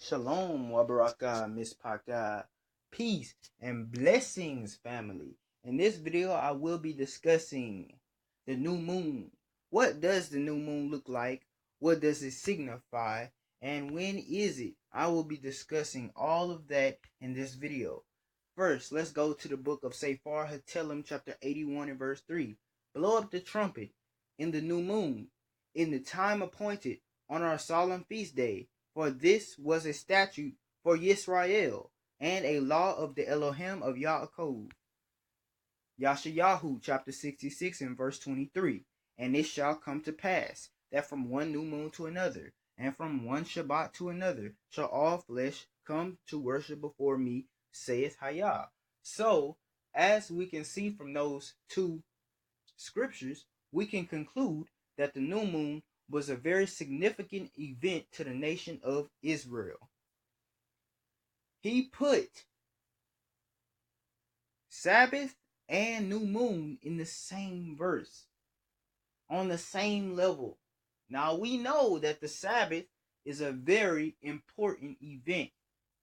Shalom, Wabaraka, Mispaka, peace and blessings, family. In this video, I will be discussing the new moon. What does the new moon look like? What does it signify? And when is it? I will be discussing all of that in this video. First, let's go to the book of Sefer Hatelim, chapter 81 and verse 3. Blow up the trumpet in the new moon, in the time appointed, on our solemn feast day. For this was a statute for Yisrael, and a law of the Elohim of Yaakov. Yashayahu chapter 66 and verse 23. And it shall come to pass, that from one new moon to another, and from one Shabbat to another, shall all flesh come to worship before me, saith Hayah. So, as we can see from those two scriptures, we can conclude that the new moon was a very significant event to the nation of Israel. He put Sabbath and new moon in the same verse, on the same level. Now we know that the Sabbath is a very important event,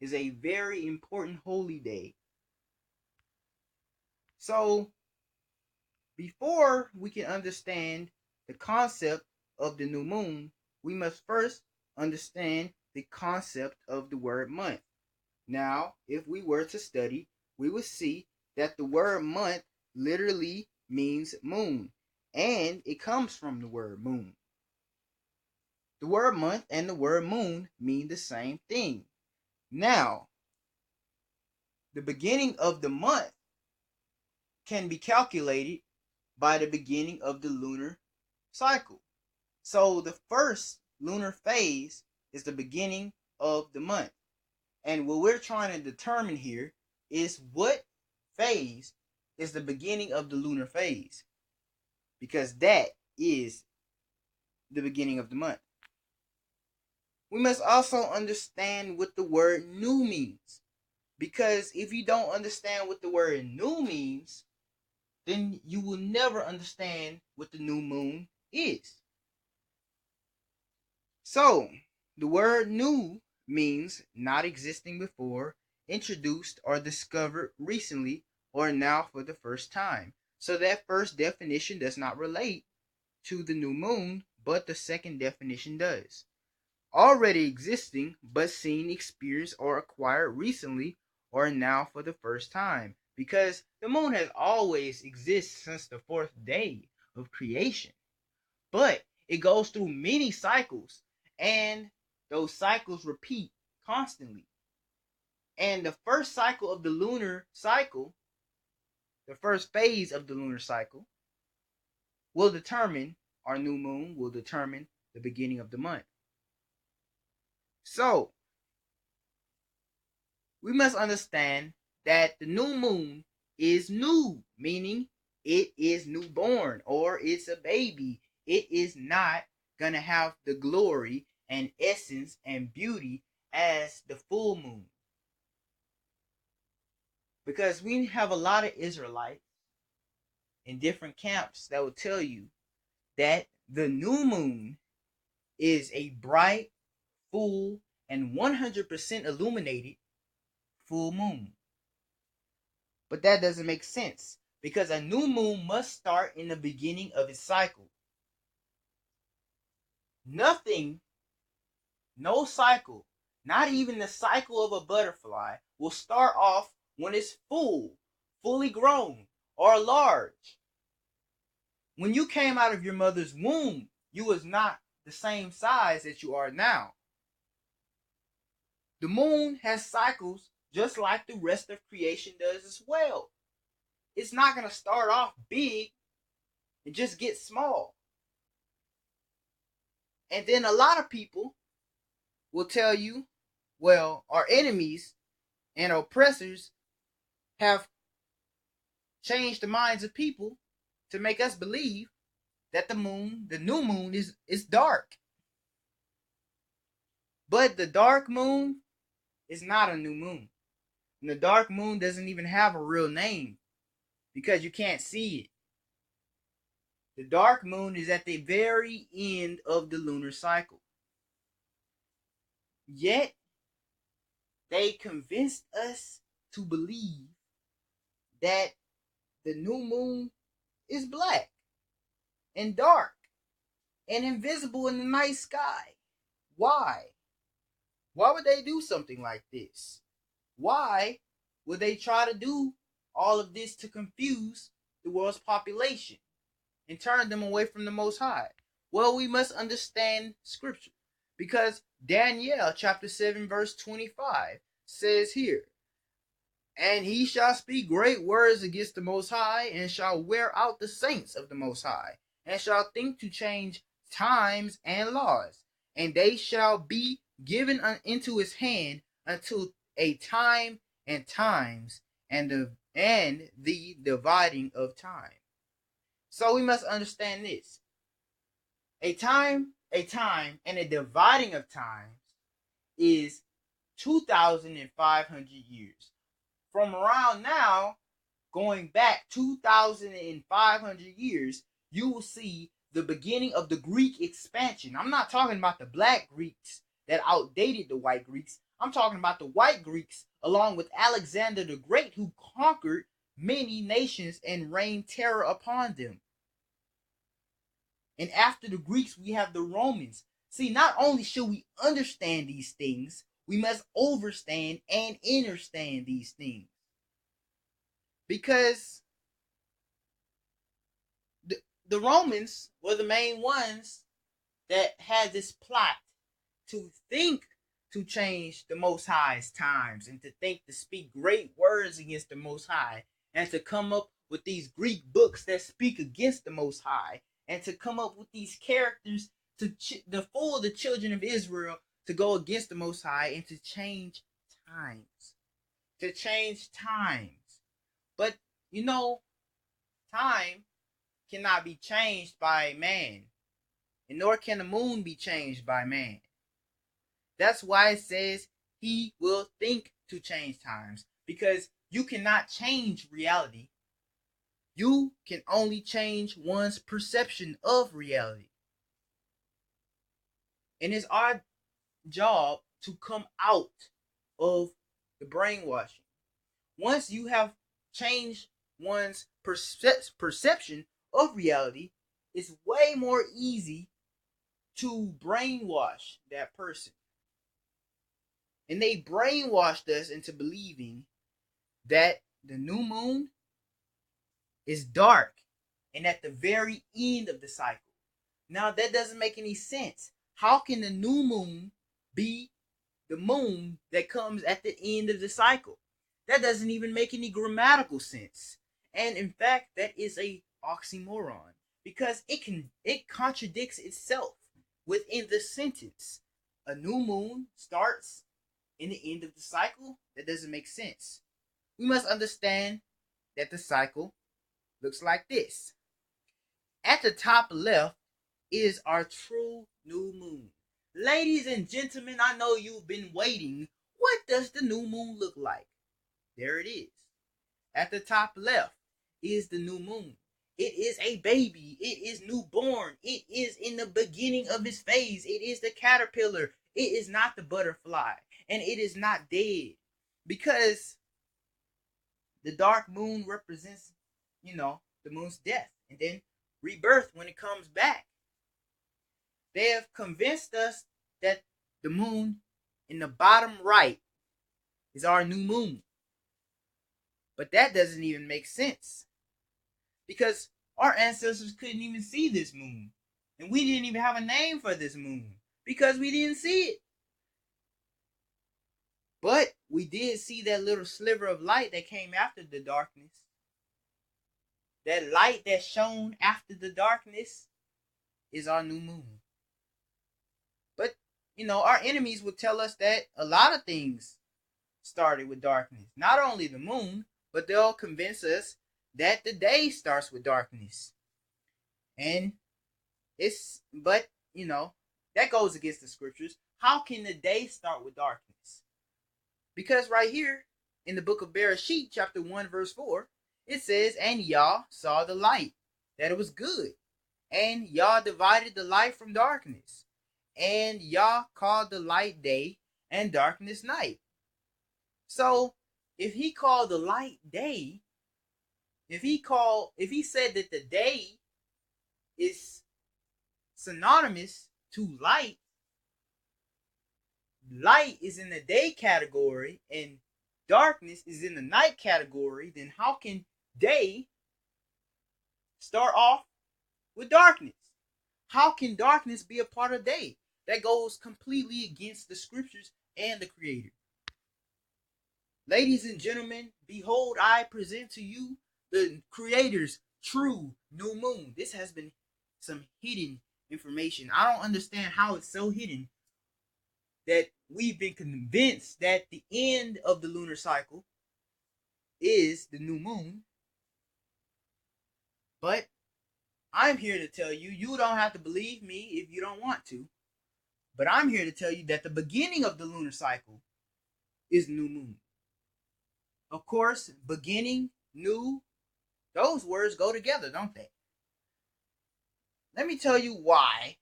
is a very important holy day. So before we can understand the concept of the new moon, we must first understand the concept of the word month. Now, if we were to study, we would see that the word month literally means moon, and it comes from the word moon. The word month and the word moon mean the same thing. Now, the beginning of the month can be calculated by the beginning of the lunar cycle. So the first lunar phase is the beginning of the month. And what we're trying to determine here is what phase is the beginning of the lunar phase, because that is the beginning of the month. We must also understand what the word new means, because if you don't understand what the word new means, then you will never understand what the new moon is. So, the word new means not existing before, introduced or discovered recently, or now for the first time. So that first definition does not relate to the new moon, but the second definition does. Already existing, but seen, experienced, or acquired recently, or now for the first time. Because the moon has always existed since the fourth day of creation. But it goes through many cycles, and those cycles repeat constantly. And the first cycle of the lunar cycle, the first phase of the lunar cycle, will determine, our new moon will determine the beginning of the month. So, we must understand that the new moon is new, meaning it is newborn, or it's a baby. It is not going to have the glory and essence and beauty as the full moon. Because we have a lot of Israelites in different camps that will tell you that the new moon is a bright, full, and 100% illuminated full moon. But that doesn't make sense, because a new moon must start in the beginning of its cycle. Nothing, no cycle, not even the cycle of a butterfly, will start off when it's fully grown, or large. When you came out of your mother's womb, you was not the same size that you are now. The moon has cycles just like the rest of creation does as well. It's not going to start off big and just get small. And then a lot of people will tell you, well, our enemies and oppressors have changed the minds of people to make us believe that the new moon is dark. But the dark moon is not a new moon. And the dark moon doesn't even have a real name, because you can't see it. The dark moon is at the very end of the lunar cycle. Yet, They convinced us to believe that the new moon is black and dark and invisible in the night sky. Why? Why would they do something like this? Why would they try to do all of this to confuse the world's population and turn them away from the Most High? Well, we must understand Scripture, because Daniel chapter 7 verse 25 says here, "And he shall speak great words against the Most High, and shall wear out the saints of the Most High, and shall think to change times and laws, and they shall be given into his hand until a time and times, and the dividing of time." So we must understand this. A time, and a dividing of times is 2,500 years. From around now, going back 2,500 years, you will see the beginning of the Greek expansion. I'm not talking about the black Greeks that outdated the white Greeks. I'm talking about the white Greeks along with Alexander the Great, who conquered many nations and rained terror upon them. And after the Greeks, we have the Romans. See, not only should we understand these things, we must overstand and understand these things. Because the Romans were the main ones that had this plot to think to change the Most High's times, and to think to speak great words against the Most High, and to come up with these Greek books that speak against the Most High, and to come up with these characters to fool the children of Israel to go against the Most High and to change times. To change times. But, time cannot be changed by man, and nor can the moon be changed by man. That's why it says he will think to change times, because you cannot change reality. You can only change one's perception of reality. And it's our job to come out of the brainwashing. Once you have changed one's perception of reality, it's way more easy to brainwash that person. And they brainwashed us into believing that the new moon is dark and at the very end of the cycle. Now, that doesn't make any sense. How can the new moon be the moon that comes at the end of the cycle? That doesn't even make any grammatical sense. And in fact, that is a oxymoron, because it contradicts itself within the sentence. A new moon starts in the end of the cycle? That doesn't make sense. We must understand that the cycle looks like this. At the top left is our true new moon. Ladies and gentlemen, I know you've been waiting. What does the new moon look like? There it is. At the top left is the new moon. It is a baby. It is newborn. It is in the beginning of its phase. It is the caterpillar. It is not the butterfly. And it is not dead. Because the dark moon represents, the moon's death. And then rebirth when it comes back. They have convinced us that the moon in the bottom right is our new moon. But that doesn't even make sense. Because our ancestors couldn't even see this moon. And we didn't even have a name for this moon, because we didn't see it. But we did see that little sliver of light that came after the darkness. That light that shone after the darkness is our new moon. But, our enemies will tell us that a lot of things started with darkness. Not only the moon, but they'll convince us that the day starts with darkness. And that goes against the scriptures. How can the day start with darkness? Because right here in the book of Bereshit, chapter 1, verse 4, it says, "And Yah saw the light, that it was good. And Yah divided the light from darkness. And Yah called the light day, and darkness night. So if he called the light day, if he said that the day is synonymous to light, light is in the day category and darkness is in the night category, then how can day start off with darkness? How can darkness be a part of day? That goes completely against the scriptures and the Creator. Ladies and gentlemen, behold, I present to you the Creator's true new moon. This has been some hidden information. I don't understand how it's so hidden that we've been convinced that the end of the lunar cycle is the new moon. But I'm here to tell you, you don't have to believe me if you don't want to. But I'm here to tell you that the beginning of the lunar cycle is new moon. Of course, beginning, new, those words go together, don't they? Let me tell you why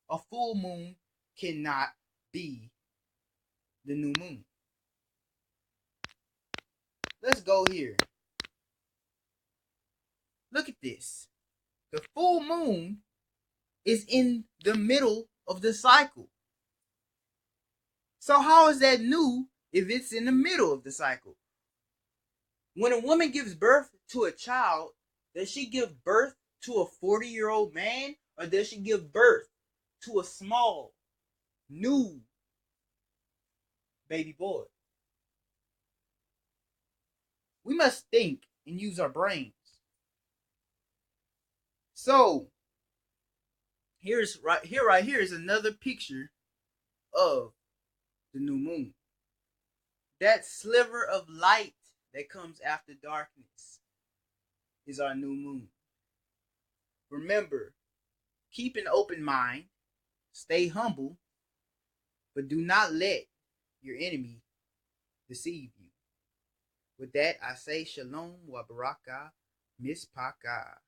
a full moon cannot be the new moon. Let's go here. Look at this. The full moon is in the middle of the cycle. So how is that new if it's in the middle of the cycle? When a woman gives birth to a child, does she give birth to a 40-year-old man, or does she give birth to a small, new baby boy? We must think and use our brains. So right here is another picture of the new moon. That sliver of light that comes after darkness is our new moon. Remember, keep an open mind, stay humble, but do not let your enemy deceive you. With that, I say shalom wa baraka mispaka.